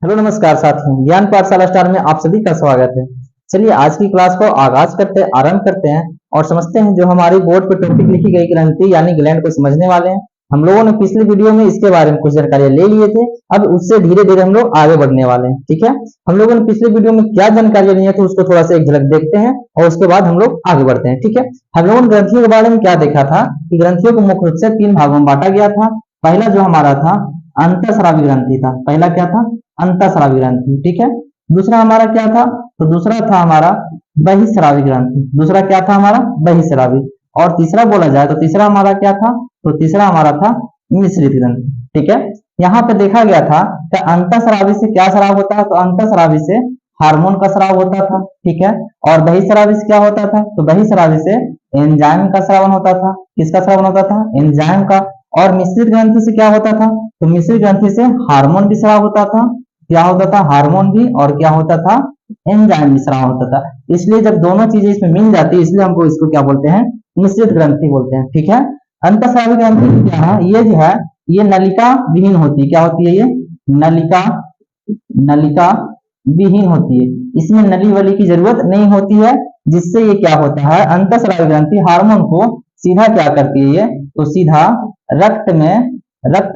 Hello नमस्कार साथियों, ज्ञान पाठशाला स्टार में आप सभी का स्वागत है। चलिए आज की क्लास को आरंभ करते हैं और समझते हैं जो हमारी बोर्ड पर टॉपिक लिखी गई ग्रंथि यानी ग्लैंड को समझने वाले हैं। हम लोगों ने पिछली वीडियो में इसके बारे में कुछ जानकारी ले लिए थे। अब उससे धीरे धीरे हम लोग आगे बढ़ने वाले हैं। ठीक है, हम लोगों ने पिछली वीडियो में क्या जानकारी ली है तो उसको थोड़ा सा एक झलक देखते हैं और उसके बाद हम लोग आगे बढ़ते हैं। ठीक है, हम लोगों ने ग्रंथियों के बारे में क्या देखा था कि ग्रंथियों को मुख्य रूप से 3 भागों में बांटा गया था। पहला जो हमारा था अंतःस्रावी ग्रंथि था। पहला क्या था? अंतःस्रावी ग्रंथि। ठीक है, दूसरा हमारा क्या था? तो दूसरा था हमारा बहिस्रावी ग्रंथि। दूसरा क्या था हमारा? बहिस्रावी। और तीसरा बोला जाए तो तीसरा हमारा क्या था? तो तीसरा हमारा था मिश्रित ग्रंथि। ठीक है, यहाँ पे देखा गया था कि अंतःस्रावी से क्या स्राव होता है? तो अंतःस्रावी से हार्मोन का स्राव होता था। ठीक है, और बहिस्रावी से क्या होता था? तो बहिस्रावी से एंजाइम का श्रावण होता था। किसका श्रावण होता था? एंजाइम का। और मिश्रित ग्रंथि से क्या होता था? तो मिश्रित ग्रंथि से हार्मोन भी स्राव होता था। क्या होता था? हार्मोन भी, और क्या होता था? एंजाइम भी स्राव होता था। इसलिए जब दोनों चीजें इसमें मिल जाती है इसलिए हमको इसको क्या बोलते हैं? मिश्रित ग्रंथि बोलते हैं। ठीक है, अंतःस्रावी ग्रंथि क्या है? ये जो है ये नलिका विहीन होती है। क्या होती है? ये नलिका नलिका विहीन होती है। इसमें नली वली की जरूरत नहीं होती है, जिससे ये क्या होता है? अंतःस्रावी ग्रंथि हार्मोन को सीधा क्या करती है? ये तो सीधा रक्त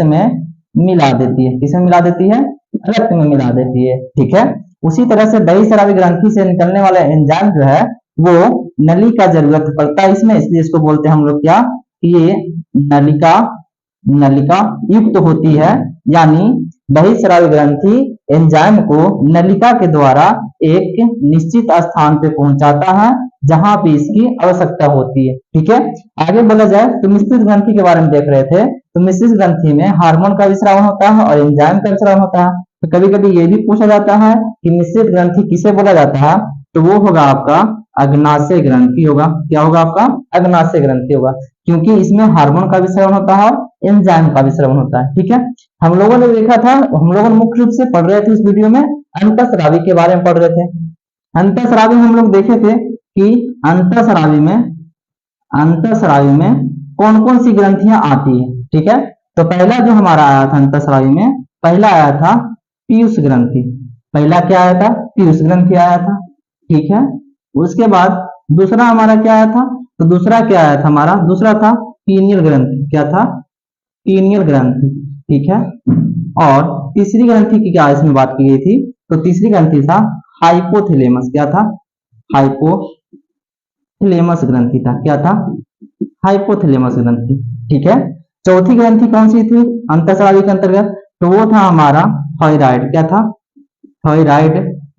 में मिला देती है। किसमें मिला देती है? रक्त में मिला देती है। ठीक है, उसी तरह से बहिस्रावी ग्रंथि से निकलने वाला एंजाइम जो है वो नली का जरूरत पड़ता है इसमें, इसलिए इसको बोलते हैं हम लोग क्या? ये नलिका नलिका युक्त होती है। यानी बहिस्रावी ग्रंथि एंजाइम को नलिका के द्वारा एक निश्चित स्थान पे पहुंचाता है जहां पे इसकी आवश्यकता होती है। ठीक है, आगे बोला जाए तो मिश्रित ग्रंथि के बारे में देख रहे थे। तो मिश्रित ग्रंथि में हार्मोन का विस्राव होता है और एंजाइम का विस्राव होता है। तो कभी कभी ये भी पूछा जाता है कि मिश्रित ग्रंथि किसे बोला जाता है? तो वो होगा आपका अग्नाशय ग्रंथि होगा। क्या होगा आपका? अग्नाशय ग्रंथि होगा, क्योंकि इसमें हार्मोन का विस्राव होता है और एंजाइम का विस्राव होता है। ठीक है, हम लोगों ने देखा था, हम लोगों ने मुख्य रूप से पढ़ रहे थे इस वीडियो में अंतःस्रावी के बारे में पढ़ रहे थे। अंतःस्रावी में हम लोग देखे थे कि अंतःस्रावी में कौन कौन सी ग्रंथियां आती है। ठीक है, तो पहला जो हमारा आया था अंतःस्रावी में, पहला आया था पीयूष ग्रंथि। पहला क्या आया था? पीयूष ग्रंथि आया था। ठीक है, उसके बाद दूसरा हमारा क्या आया था? तो दूसरा क्या आया था हमारा? दूसरा था पीनियल ग्रंथि। क्या था? पीनियल ग्रंथि। ठीक है, और तीसरी ग्रंथि की क्या इसमें बात की गई थी? तो तीसरी ग्रंथि था हाइपोथैलेमस। क्या था? हाइपोथैलेमस ग्रंथि था। क्या था? हाइपोथैलेमस ग्रंथि। ठीक है, चौथी ग्रंथि कौन सी थी अंतःस्रावी के अंतर्गत? तो वो था हमारा थायराइड। क्या था? थायराइड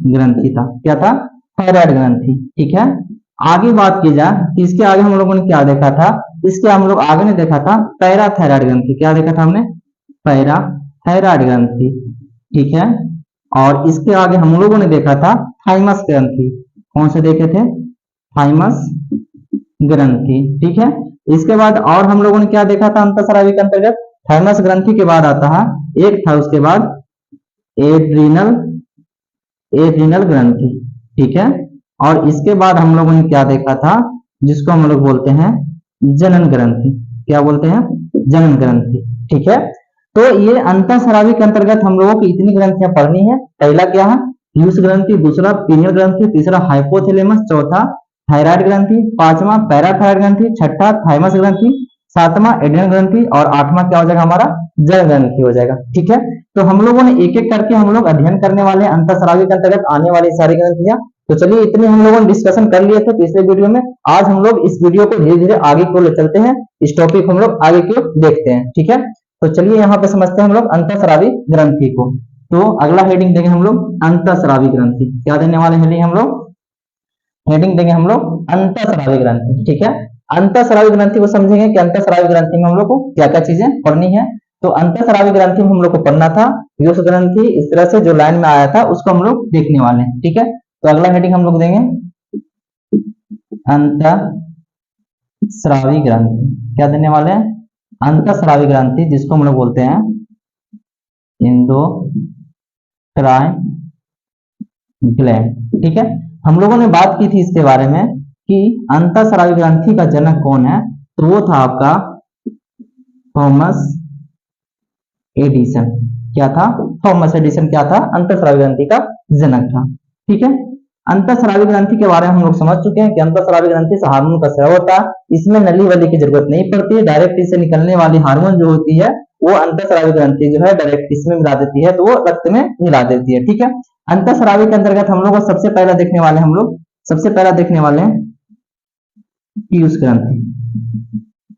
ग्रंथि था। क्या था? थायराइड ग्रंथि। ठीक है, आगे बात की जाए तो इसके आगे हम लोगों ने क्या देखा था? इसके हम लोग आगे ने देखा था पैराथायराइड ग्रंथि। क्या देखा था हमने? पैराथायराइड ग्रंथि। ठीक है, और इसके आगे हम लोगों ने देखा था थाइमस ग्रंथि। कौन से देखे थे? थाइमस ग्रंथि। ठीक है, इसके बाद और हम लोगों ने क्या देखा था अंतःस्रावी के अंतर्गत? थाइमस ग्रंथि के बाद आता है एक था उसके बाद एड्रीनल एड्रीनल ग्रंथि। ठीक है, और इसके बाद हम लोगों ने क्या देखा था? जिसको हम लोग बोलते हैं जनन ग्रंथि। क्या बोलते हैं? जनन ग्रंथि। ठीक है, तो ये अंतःस्रावी के अंतर्गत हम लोगों की इतनी ग्रंथियां पढ़नी है। पहला क्या है? पीयूष ग्रंथि, दूसरा पीनियल ग्रंथि, तीसरा हाइपोथैलेमस, चौथा थायराइड ग्रंथि, पांचवा पैराथायराइड ग्रंथि, छठा थाइमस ग्रंथि, सातवां एड्रिनल ग्रंथि और आठवां क्या हो जाएगा हमारा? जनन ग्रंथि हो जाएगा। ठीक है, तो हम लोगों ने एक एक करके हम लोग अध्ययन करने वाले हैं अंतःस्रावी के अंतर्गत आने वाली सारी ग्रंथियां। तो चलिए इतने हम लोगों ने डिस्कशन कर लिए थे पिछले वीडियो में। आज हम लोग इस वीडियो को धीरे धीरे आगे की ओर ले चलते हैं, इस टॉपिक हम लोग आगे की ओर देखते हैं। ठीक है, तो चलिए यहाँ पे समझते हैं हम लोग अंतःस्रावी ग्रंथि को। तो अगला हेडिंग देंगे हम लोग अंतःस्रावी ग्रंथि। क्या देने वाले हेडिंग हम लोग? हेडिंग देंगे हम लोग अंतःस्रावी ग्रंथि। ठीक है, अंतःस्रावी ग्रंथि को समझेंगे कि अंतःस्रावी ग्रंथि में हम लोग को क्या क्या चीजें पढ़नी है। तो अंतःस्रावी ग्रंथि में हम लोग को पढ़ना था पीयूष ग्रंथि। इस तरह से जो लाइन में आया था उसको हम लोग देखने वाले हैं। ठीक है, तो अगला हेडिंग हम लोग देंगे अंतःस्रावी ग्रंथि। क्या देने वाले हैं? अंतःस्रावी ग्रंथि, जिसको हम लोग बोलते हैं एंडोक्राइन ग्लैंड। ठीक है, हम लोगों ने बात की थी इसके बारे में कि अंतःस्रावी ग्रंथि का जनक कौन है? तो वो था आपका थॉमस एडिसन। क्या था, थॉमस एडिसन क्या था, अंतःस्रावी ग्रंथि का जनक था। ठीक है, अंतःस्रावी ग्रंथि के बारे में हम लोग समझ चुके हैं कि अंतःस्रावी ग्रंथि से हार्मोन का स्राव होता है, इसमें नली वली की जरूरत नहीं पड़ती, डायरेक्ट इससे निकलने वाली हार्मोन जो होती है वो अंतःस्रावी ग्रंथि जो है डायरेक्ट इसमें मिला देती है, तो वो रक्त में मिला देती है। ठीक है, अंतःस्रावी के अंतर्गत हम लोग को सबसे पहला देखने वाले हैं पीयूष ग्रंथि।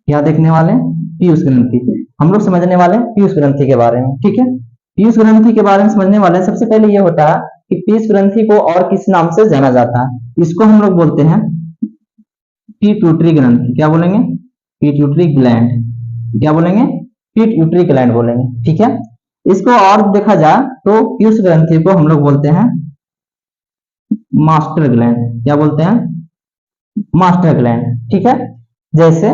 क्या देखने वाले हैं, पीयूष ग्रंथि। हम लोग समझने वाले हैं पीयूष ग्रंथि के बारे में। ठीक है, पीयूष ग्रंथि के बारे में समझने वाले हैं। सबसे पहले यह होता है कि पीयूष ग्रंथि को और किस नाम से जाना जाता है, इसको हम लोग बोलते हैं पिट्यूटरी ग्रंथि। क्या बोलेंगे, पिट्यूटरी ग्लैंड। क्या बोलेंगे, पिट्यूटरी ग्लैंड बोलेंगे। ठीक है, इसको और देखा जाए तो पीयूष ग्रंथि को हम लोग बोलते हैं मास्टर ग्लैंड। क्या बोलते हैं, मास्टर ग्लैंड। ठीक है, जैसे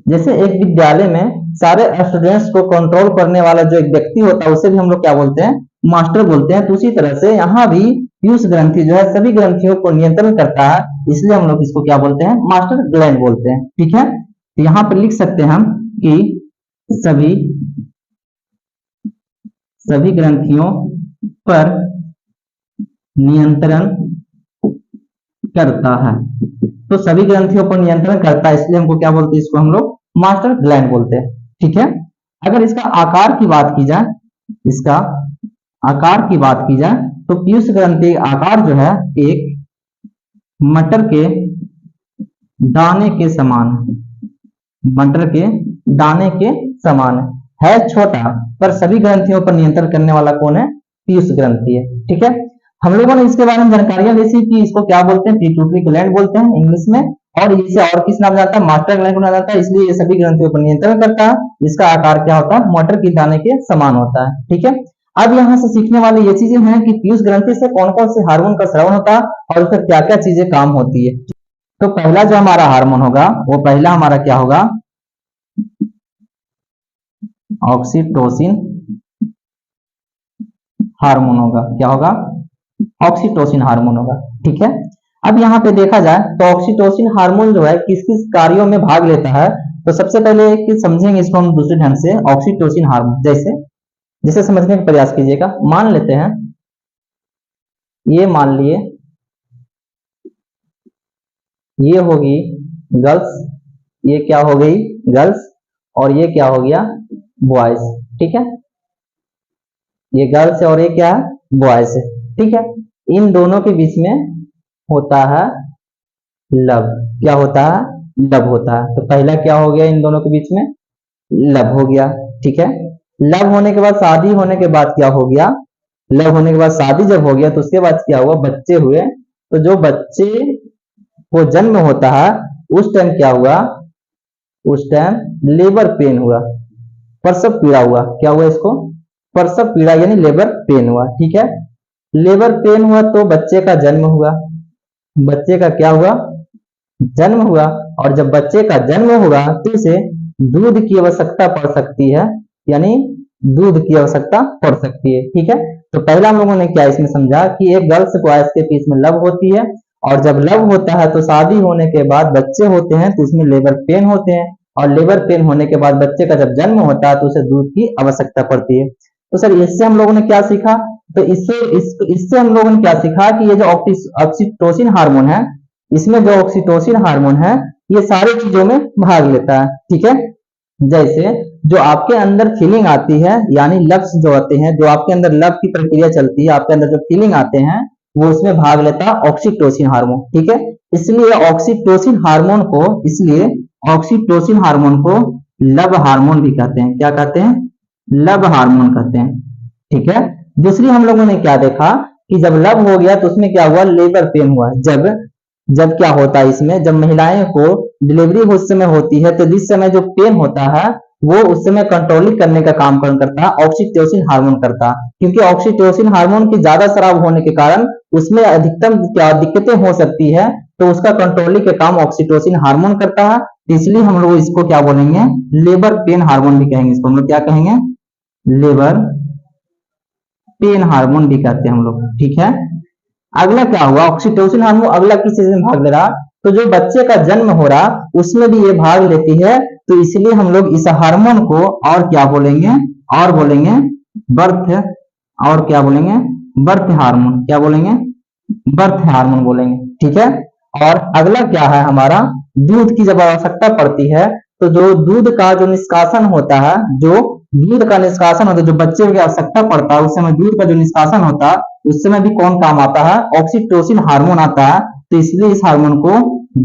जैसे एक विद्यालय में सारे स्टूडेंट्स को कंट्रोल करने वाला जो एक व्यक्ति होता है उसे भी हम लोग क्या बोलते हैं, मास्टर बोलते हैं। तो उसी तरह से यहाँ भी पीयूष ग्रंथि जो है सभी ग्रंथियों को नियंत्रण करता है, इसलिए हम लोग इसको क्या बोलते हैं, मास्टर ग्लैंड बोलते हैं। ठीक है, तो यहाँ पर लिख सकते हैं हम कि सभी ग्रंथियों पर नियंत्रण करता है। तो सभी ग्रंथियों पर नियंत्रण करता है, इसलिए हमको क्या बोलते हैं, इसको हम लोग मास्टर ग्लैंड बोलते हैं। ठीक है, अगर इसका आकार की बात की जाए, तो पीयूष ग्रंथि आकार जो है एक मटर के दाने के समान है, छोटा, पर सभी ग्रंथियों पर नियंत्रण करने वाला कौन है, पीयूष ग्रंथि है। ठीक है, हम लोगों ने इसके बारे में जानकारियां ली थी कि इसको क्या बोलते हैं, पिट्यूटरी ग्लैंड बोलते हैं इंग्लिश में, और इसे और किस नाम जाता है, मास्टर ग्लैंड नाम जाता है। इसलिए ये सभी ग्रंथियों पर नियंत्रण करता है। इसका आकार क्या होता है, मटर की दाने के समान होता है। ठीक है, अब यहाँ से सीखने वाली ये चीजें हैं कि पीयूष ग्रंथि से कौन कौन से हार्मोन का स्रावन होता है और उससे क्या क्या चीजें काम होती है। तो पहला जो हमारा हार्मोन होगा वो पहला हमारा क्या होगा, ऑक्सीटोसिन हार्मोन होगा। क्या होगा, ऑक्सीटोसिन हार्मोन होगा। ठीक है, अब यहाँ पे देखा जाए तो ऑक्सीटोसिन हार्मोन जो है किस किस कार्यों में भाग लेता है, तो सबसे पहले समझेंगे इसको हम दूसरे ढंग से। ऑक्सीटोसिन हार्मोन जैसे समझने का प्रयास कीजिएगा। मान लेते हैं, ये मान लिए ये होगी गर्ल्स, ये क्या हो गई गर्ल्स, और ये क्या हो गया बॉयज। ठीक है, ये गर्ल्स है और ये क्या है बॉयज है। ठीक है, इन दोनों के बीच में होता है लव। क्या होता है, लव होता है। तो पहला क्या हो गया, इन दोनों के बीच में लव हो गया। ठीक है, लव होने के बाद शादी होने के बाद क्या हो गया, लव होने के बाद शादी जब हो गया तो उसके बाद क्या हुआ, बच्चे हुए। तो जो बच्चे को जन्म होता है उस टाइम क्या हुआ, उस टाइम लेबर पेन हुआ, प्रसव पीड़ा हुआ। क्या हुआ, इसको प्रसव पीड़ा यानी लेबर पेन हुआ। ठीक है, लेबर पेन हुआ तो बच्चे का जन्म हुआ, बच्चे का क्या हुआ, जन्म हुआ। और जब बच्चे का जन्म होगा तो इसे दूध की आवश्यकता पड़ सकती है, यानी दूध की आवश्यकता पड़ सकती है। ठीक है, तो पहला हम लोगों ने क्या इसमें समझा कि एक गर्ल्स बॉयज के बीच में लव होती है, और जब लव होता है तो शादी होने के बाद बच्चे होते हैं तो उसमें लेबर पेन होते हैं, और लेबर पेन होने के बाद बच्चे का जब जन्म होता है तो उसे दूध की आवश्यकता पड़ती है। तो सर इससे हम लोगों ने क्या सीखा, तो इससे हम लोगों ने क्या सीखा कि ये जो ऑक्सीटोसिन हार्मोन है, इसमें जो ऑक्सीटोसिन हार्मोन है ये सारी चीजों में भाग लेता है। ठीक है, जैसे जो आपके अंदर फीलिंग आती है, यानी लव्स जो आते हैं, जो आपके अंदर लव की प्रक्रिया चलती है, आपके अंदर जो फीलिंग आते हैं वो उसमें भाग लेता है ऑक्सीटोसिन हार्मोन। ठीक है, इसलिए ऑक्सीटोसिन हार्मोन को लव हार्मोन भी कहते हैं। क्या कहते हैं, लव हार्मोन कहते हैं। ठीक है, दूसरी हम लोगों ने क्या देखा कि जब लव हो गया तो उसमें क्या हुआ, लेबर पेन हुआ। जब क्या होता है इसमें, जब महिलाएं को डिलीवरी उस समय होती है तो जिस समय जो पेन होता है वो उस समय कंट्रोलिंग करने का काम करता है ऑक्सीटोसिन हार्मोन करता है, क्योंकि ऑक्सीटोसिन हार्मोन की ज्यादा स्राव होने के कारण उसमें अधिकतम क्या दिक्कतें हो सकती है, तो उसका कंट्रोलिंग का काम ऑक्सीटोसिन हार्मोन करता है। इसलिए हम लोग इसको क्या बोलेंगे, लेबर पेन हार्मोन भी कहेंगे। इसको हम लोग क्या कहेंगे, लेबर पेन हार्मोन भी कहते हैं हम लोग। ठीक है, अगला क्या हुआ, ऑक्सीटोसिन हार्मोन अगला किस चीज में भाग ले रहा, तो जो बच्चे का जन्म हो रहा उसमें भी ये भाग लेती है। तो इसलिए हम लोग इस हार्मोन को और क्या बोलेंगे, और बोलेंगे बर्थ, और क्या बोलेंगे, बर्थ हार्मोन, क्या बोलेंगे, बर्थ हार्मोन बोलेंगे, ठीक है। और अगला क्या है हमारा, दूध की जब आवश्यकता पड़ती है तो जो दूध का जो निष्कासन होता है, जो दूध का निष्कासन होता है, जो बच्चे की आवश्यकता पड़ता है उस समय दूध का जो निष्कासन होता है उस समय भी कौन काम आता है, ऑक्सीटोसिन हार्मोन आता है। तो इसलिए इस हार्मोन को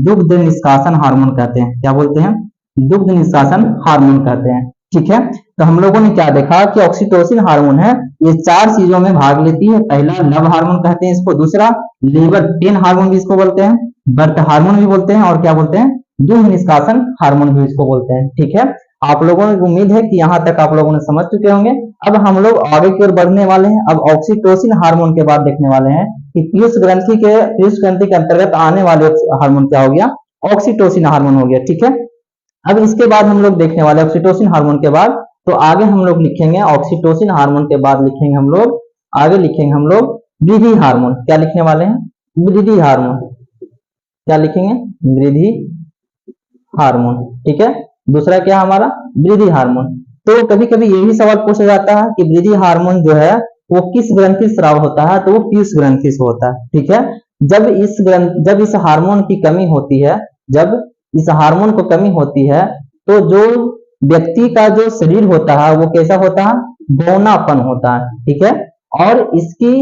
दुग्ध निष्कासन हार्मोन कहते हैं, क्या बोलते हैं, दुग्ध निष्कासन हार्मोन कहते हैं, ठीक है। तो हम लोगों ने क्या देखा कि ऑक्सीटोसिन हार्मोन है, ये 4 चीजों में भाग लेती है। पहला लव हार्मोन कहते हैं इसको, दूसरा लीवर पेन हार्मोन भी इसको बोलते हैं, बर्थ हार्मोन भी बोलते हैं, और क्या बोलते हैं, दुग्ध निष्कासन हार्मोन भी इसको बोलते हैं, ठीक है। आप लोगों को उम्मीद है कि यहाँ तक आप लोगों ने समझ चुके होंगे। अब हम लोग आगे की ओर बढ़ने वाले हैं। अब ऑक्सीटोसिन हार्मोन के बाद देखने वाले हैं कि पीयूष ग्रंथि के अंतर्गत आने वाले हार्मोन क्या हो गया, ऑक्सीटोसिन हार्मोन हो गया, ठीक है। अब इसके बाद हम लोग देखने वाले ऑक्सीटोसिन हार्मोन के बाद, तो आगे हम लोग लिखेंगे ऑक्सीटोसिन हार्मोन के बाद लिखेंगे हम लोग, आगे लिखेंगे हम लोग वृद्धि हार्मोन। क्या लिखने वाले हैं, वृद्धि हार्मोन, क्या लिखेंगे, वृद्धि हार्मोन, ठीक है। दूसरा क्या हमारा, वृद्धि हार्मोन। तो कभी कभी ये भी सवाल पूछा जाता है कि वृद्धि हार्मोन जो है वो किस ग्रंथि से स्राव होता है, तो वो पीयूष ग्रंथि से होता है, ठीक है। जब इस हार्मोन की कमी होती है, जब इस हार्मोन को कमी होती है तो जो व्यक्ति का जो शरीर होता है वो कैसा होता है, बौनापन होता है, ठीक है। और इसकी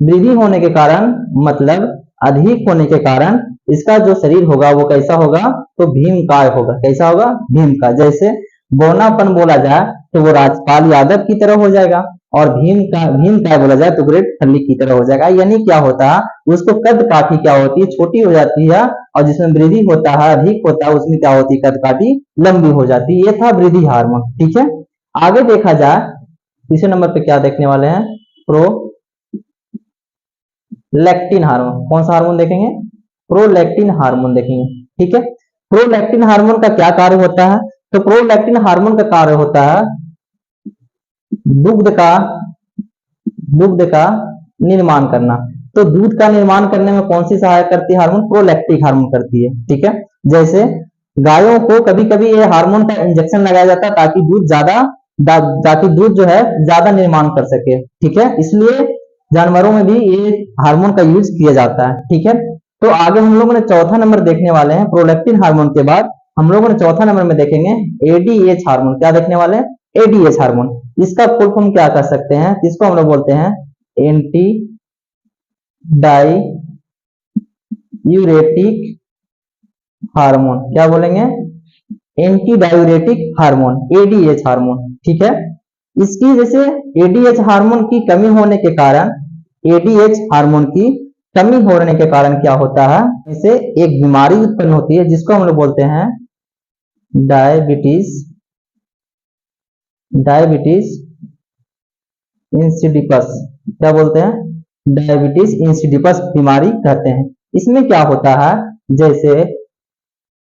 वृद्धि होने के कारण, मतलब अधिक होने के कारण इसका जो शरीर होगा वो कैसा होगा, तो भीमकाय होगा, कैसा होगा, भीमकाय। जैसे बौनापन बोला जाए तो वो राजपाल यादव की तरह हो जाएगा, और भीमकाय बोला जाए तो ग्रेट खल्ली की तरह हो जाएगा। यानी क्या होता है, उसको कद काठी क्या होती है, छोटी हो जाती है, और जिसमें वृद्धि होता है, अधिक होता है, उसमें क्या होती है, कद काठी लंबी हो जाती है। ये था वृद्धि हार्मोन, ठीक है। आगे देखा जाए तीसरे नंबर पे क्या देखने वाले हैं, प्रोलैक्टिन हार्मोन। कौन सा हार्मोन देखेंगे, प्रोलैक्टिन हार्मोन देखेंगे, ठीक है। प्रोलैक्टिन हार्मोन का क्या कार्य होता है, तो प्रोलैक्टिन हार्मोन का कार्य होता है दुग्ध का दुग्ध का निर्माण करना। तो दूध का निर्माण करने में कौन सी सहायक करती है, हार्मोन प्रोलैक्टिक हार्मोन करती है, ठीक है। जैसे गायों को कभी कभी ये हार्मोन का इंजेक्शन लगाया जाता है ताकि दूध जो है ज्यादा निर्माण कर सके, ठीक है। इसलिए जानवरों में भी ये हार्मोन का यूज किया जाता है, ठीक है। तो आगे हम लोगों ने चौथा नंबर देखने वाले हैं, प्रोलैक्टिन हार्मोन के बाद हम लोगों ने चौथा नंबर में देखेंगे एडीएच हार्मोन। क्या देखने वाले हैं, एडीएच हार्मोन। इसका फुल फॉर्म क्या कर सकते हैं, इसको हम लोग बोलते हैं एंटी डायूरेटिक हार्मोन। क्या बोलेंगे, anti diuretic hormone, ADH hormone, ठीक है। इसकी जैसे एडीएच हार्मोन की कमी होने के कारण, एडीएच हार्मोन की कमी होने के कारण क्या होता है, इसे एक बीमारी उत्पन्न होती है जिसको हम लोग बोलते हैं डायबिटीज इंसिडिपस। क्या बोलते हैं, डायबिटीज इंसिडिपस बीमारी कहते हैं। इसमें क्या होता है, जैसे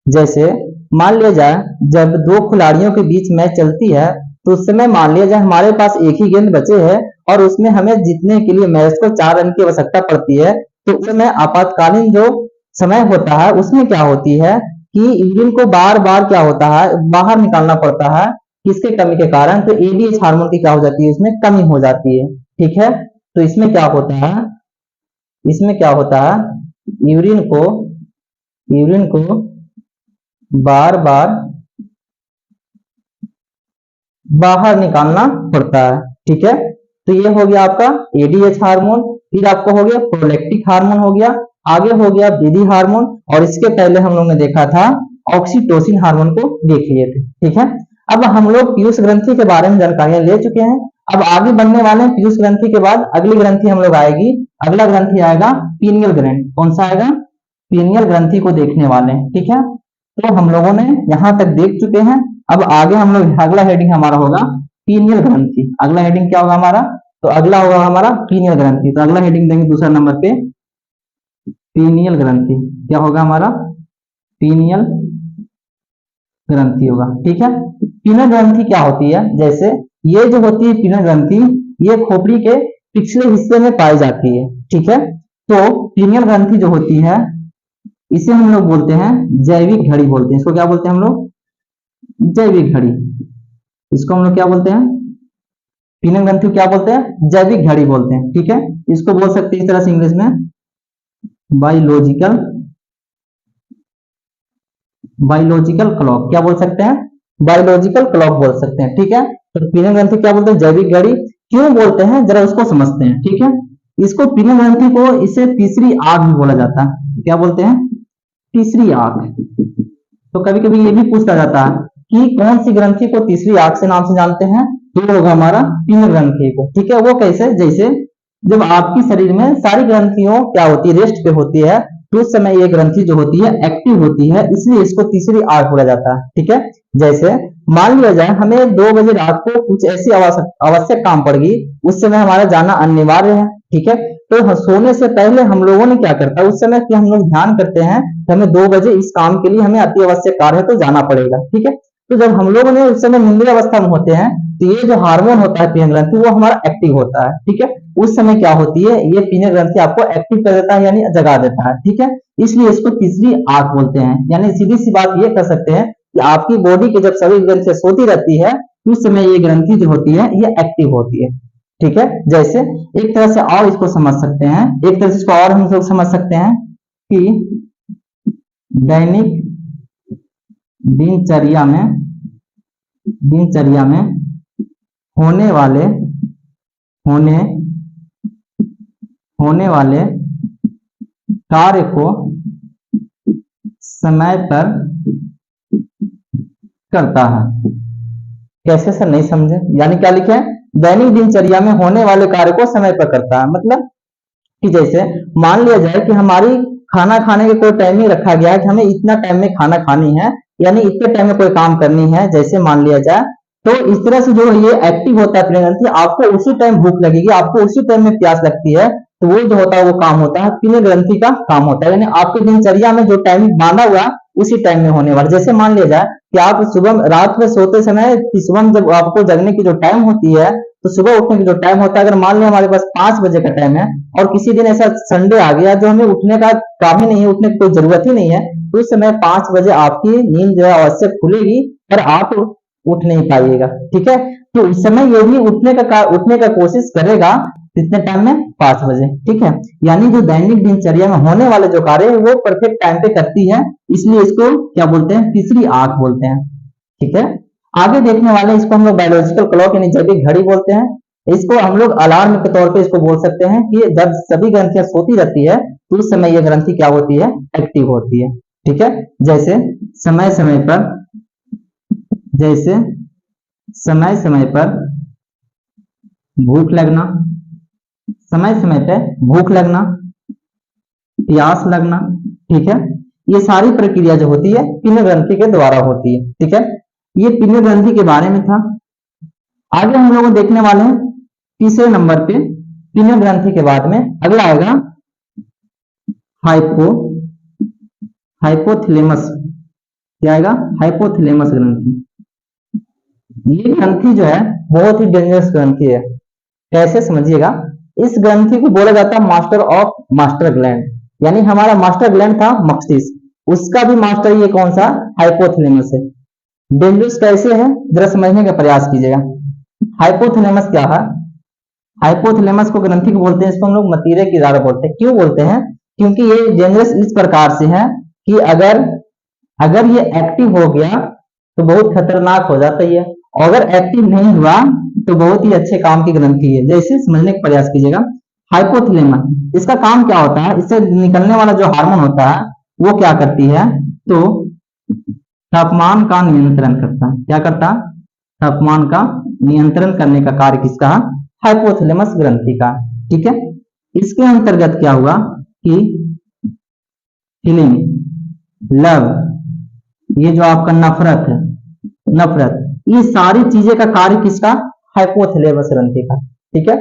जैसे मान लिया जाए जब दो खिलाड़ियों के बीच मैच चलती है तो उस समय मान लिया जाए हमारे पास एक ही गेंद बचे है और उसमें हमें जीतने के लिए मैच को 4 रन की आवश्यकता पड़ती है। तो उस समय आपातकालीन जो समय होता है उसमें क्या होती है कि यूरिन को बार बार क्या होता है, बाहर निकालना पड़ता है, किसके कमी के कारण, तो एडीएच हार्मोन की क्या हो जाती है, इसमें कमी हो जाती है, ठीक है। तो इसमें क्या होता है, यूरिन को बार बार बाहर निकालना पड़ता है, ठीक है। तो ये हो गया आपका एडीएच हार्मोन। फिर आपको हो गया प्रोलैक्टिक हार्मोन हो गया, आगे हो गया वृद्धि हार्मोन, और इसके पहले हम लोग ने देखा था ऑक्सीटोसिन हार्मोन को देख लिए थे, ठीक है। अब हम लोग पीयूष ग्रंथि के बारे में जानकारियां ले चुके हैं। अब आगे बढ़ने वाले हैं, पीयूष ग्रंथि के बाद अगली ग्रंथि हम लोग आएगी, अगला ग्रंथि आएगा पीनियल ग्रंथि। कौन सा आएगा, पीनियल ग्रंथि को देखने वाले हैं, ठीक है। तो हम लोगों ने यहां तक देख चुके हैं। अब आगे हम लोग अगला हेडिंग हमारा होगा पीनियल ग्रंथि। अगला हेडिंग क्या होगा हमारा, तो अगला होगा हमारा पीनियल ग्रंथि। तो अगला हेडिंग देंगे दूसरा नंबर पे पीनियल ग्रंथि। क्या होगा हमारा, पीनियल ग्रंथि होगा, ठीक है। पीनियल ग्रंथि क्या होती है, जैसे ये जो होती है पीनियल ग्रंथि, ये खोपड़ी के पिछले हिस्से में पाई जाती है, ठीक है। तो पीनियल ग्रंथि जो होती है इसे हम लोग बोलते हैं जैविक घड़ी बोलते हैं। इसको क्या बोलते हैं हम लोग, जैविक घड़ी। इसको हम लोग क्या बोलते हैं, पीनल ग्रंथि को क्या बोलते हैं? जैविक घड़ी बोलते हैं। ठीक है, इसको बोल सकते हैं इस तरह से इंग्लिश में बायोलॉजिकल क्लॉक। क्या बोल सकते हैं? बायोलॉजिकल क्लॉक बोल सकते हैं। ठीक है, तो पीनल ग्रंथि क्या बोलते हैं? जैविक घड़ी। क्यों बोलते हैं जरा उसको समझते हैं। ठीक है, इसको पीनल ग्रंथि को इसे तीसरी आंख भी बोला जाता है। क्या बोलते हैं? तीसरी आंख। तो कभी कभी ये भी पूछा जाता है कि कौन सी ग्रंथि को तीसरी आंख से नाम से जानते हैं? तो ये होगा हमारा पीनल ग्रंथि को। ठीक है, वो कैसे? जैसे जब आपकी शरीर में सारी ग्रंथियों क्या होती है? रेस्ट पे होती है, तो उस समय ये ग्रंथि जो होती है एक्टिव होती है, इसलिए इसको तीसरी आंख बोला जाता है। ठीक है, जैसे मान लिया जाए हमें 2 बजे रात को कुछ ऐसी आवश्यक काम पड़ गई, उस समय हमारा जाना अनिवार्य है। ठीक है, तो सोने से पहले हम लोगों ने क्या करता है उस समय कि हम लोग ध्यान करते हैं कि हमें 2 बजे इस काम के लिए हमें अति आवश्यक कार्य है तो जाना पड़ेगा। ठीक है, तो जब हम लोगों ने उस समय निंद्रिय अवस्था में होते हैं, तो ये जो हार्मोन होता है पीनल ग्रंथि वो हमारा एक्टिव होता है। ठीक है, उस समय क्या होती है? ये पीनल ग्रंथि आपको एक्टिव कर देता है, यानी जगा देता है। ठीक है, इसलिए इसको तीसरी आंख बोलते हैं। यानी सीधी सी बात ये कर सकते हैं कि आपकी बॉडी के जब सभी ग्रंथियां सोती रहती है, उस समय ये ग्रंथि जो होती है ये एक्टिव होती है। ठीक है, जैसे एक तरह से और इसको समझ सकते हैं, एक तरह से इसको और हम लोग समझ सकते हैं कि दैनिक दिनचर्या में होने वाले कार्य को समय पर करता है। कैसे सर? नहीं समझे। यानी क्या लिखे हैं? दैनिक दिनचर्या में होने वाले कार्य को समय पर करता है। मतलब कि जैसे मान लिया जाए कि हमारी खाना खाने के कोई टाइम नहीं रखा गया है कि हमें इतना टाइम में खाना खानी है, यानी इतने टाइम में कोई काम करनी है, जैसे मान लिया जाए, तो इस तरह से जो ये एक्टिव होता है पीनल ग्रंथि, आपको उसी टाइम भूख लगेगी, आपको उसी टाइम में प्यास लगती है, तो वो जो होता है वो काम होता है पीनल ग्रंथि का काम होता है। यानी आपकी दिनचर्या में जो टाइम बांधा हुआ उसी टाइम में होने वाला। जैसे मान लिया जाए कि आप सुबह रात में सोते समय सुबह जब आपको जगने की जो टाइम होती है, तो सुबह उठने की जो टाइम होता है, अगर मान लिया हमारे पास 5 बजे का टाइम है और किसी दिन ऐसा संडे आ गया जो हमें उठने का काम ही नहीं है, उठने की कोई जरूरत ही नहीं है, तो उस समय 5 बजे आपकी नींद जो है आवश्यक खुलेगी पर आप उठ नहीं पाइएगा। ठीक है, तो उस समय ये भी उठने का कोशिश करेगा कितने टाइम में? 5 बजे। ठीक है, यानी जो दैनिक दिनचर्या में होने वाले जो कार्य है वो परफेक्ट टाइम पे करती है, इसलिए इसको क्या बोलते हैं? तीसरी आंख बोलते हैं। ठीक है, आगे देखने वाले इसको हम लोग बायोलॉजिकल क्लॉक यानी जैविक घड़ी बोलते हैं। इसको हम लोग अलार्म के तौर पे इसको बोल सकते हैं कि जब सभी ग्रंथियां सोती रहती है तो उस समय यह ग्रंथि क्या होती है? एक्टिव होती है। ठीक है, जैसे समय समय पर भूख लगना, समय समय पे भूख लगना, प्यास लगना। ठीक है, ये सारी प्रक्रिया जो होती है पीनल ग्रंथि के द्वारा होती है। ठीक है, ये पीनल ग्रंथि के बारे में था। आगे हम लोग देखने वाले हैं तीसरे नंबर पे पीनल ग्रंथि के बाद में अगला आएगा हाइपोथैलेमस। क्या आएगा? हाइपोथैलेमस ग्रंथि। ये ग्रंथि जो है बहुत ही डेंजरस ग्रंथि है। कैसे? समझिएगा, इस ग्रंथि को बोला जाता है मास्टर ऑफ मास्टर ग्लैंड, यानी हमारा मास्टर ग्लैंड था मस्तिष्क, उसका भी मास्टर ये कौन सा? हाइपोथैलेमस है। डेंजरस कैसे है जरा समझने का प्रयास कीजिएगा। हाइपोथैलेमस क्या है? हाइपोथैलेमस को ग्रंथि को बोलते हैं, इसको हम लोग मतीरे की दार बोलते हैं। क्यों बोलते हैं? क्योंकि ये डेंजरस इस प्रकार से है कि अगर ये एक्टिव हो गया तो बहुत खतरनाक हो जाता है, और अगर एक्टिव नहीं हुआ तो बहुत ही अच्छे काम की ग्रंथि है। जैसे समझने का प्रयास कीजिएगा। हाइपोथैलेमस इसका काम क्या होता है? इससे निकलने वाला जो हार्मोन होता है वो क्या करती है? तो तापमान का नियंत्रण करता है। क्या करता है? तापमान का नियंत्रण करने का कार्य किसका? हाइपोथैलेमस ग्रंथि का। ठीक है, इसके अंतर्गत क्या हुआ कि फीलिंग, लव, ये जो आपका नफरत, ये सारी चीजें का कार्य किसका? हाइपोथैलेमस ग्रंथि का। ठीक है,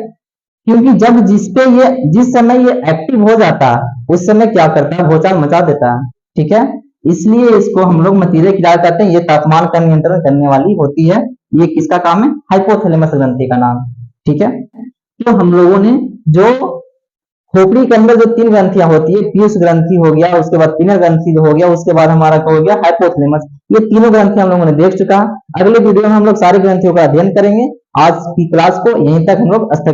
क्योंकि जब जिस समय ये एक्टिव हो जाता है उस समय क्या करता है? भूचाल मचा देता है। ठीक है, इसलिए इसको हम लोग मतीरे की दार कहते हैं। ये तापमान का नियंत्रण करने वाली होती है। ये किसका काम है? हाइपोथैलेमस ग्रंथि का नाम। ठीक है, तो हम लोगों ने जो खोपड़ी के अंदर जो 3 ग्रंथियां होती है, पीयूष ग्रंथि हो गया, उसके बाद पीनल ग्रंथि हो गया, उसके बाद हमारा क्या हो गया? हाइपोथैलेमस। ये तीनों ग्रंथियां हम लोगों ने देख चुका है। अगले वीडियो में हम लोग सारी ग्रंथियों का अध्ययन करेंगे। आज की क्लास को यहीं तक हम लोग स्थगित